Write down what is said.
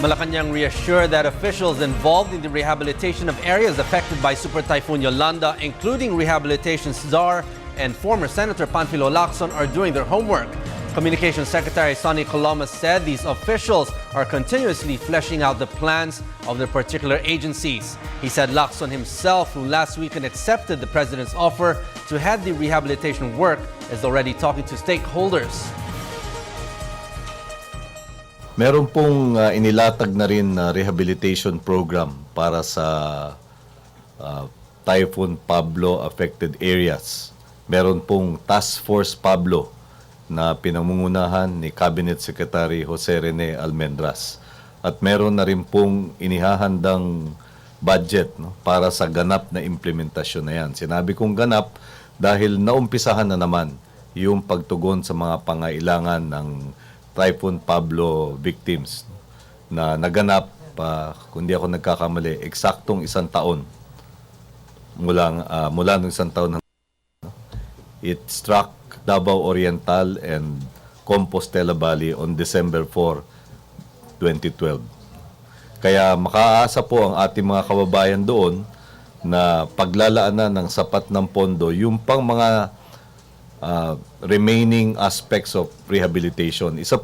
Malacanang reassured that officials involved in the rehabilitation of areas affected by Super Typhoon Yolanda, including rehabilitation czar and former Senator Panfilo Lacson, are doing their homework. Communications Secretary Sonny Colomas said these officials are continuously fleshing out the plans of their particular agencies. He said Lacson himself, who last weekend accepted the president's offer to head the rehabilitation work, is already talking to stakeholders. Meron pong inilatag na rin na rehabilitation program para sa Typhoon Pablo affected areas. Meron pong Task Force Pablo na pinangungunahan ni Cabinet Secretary Jose Rene Almendras. At meron na rin pong inihahandang budget, no, para sa ganap na implementasyon na yan. Sinabi kong ganap dahil naumpisahan na naman yung pagtugon sa mga pangailangan ng Typhoon Pablo victims na naganap, kung di ako nagkakamali, eksaktong 1 taon mula nung 1 taon. It struck Davao Oriental and Compostela Valley on December 4, 2012. Kaya makaasa po ang ating mga kababayan doon na paglalaanan ng sapat ng pondo yung pang mga remaining aspects of rehabilitation. Isa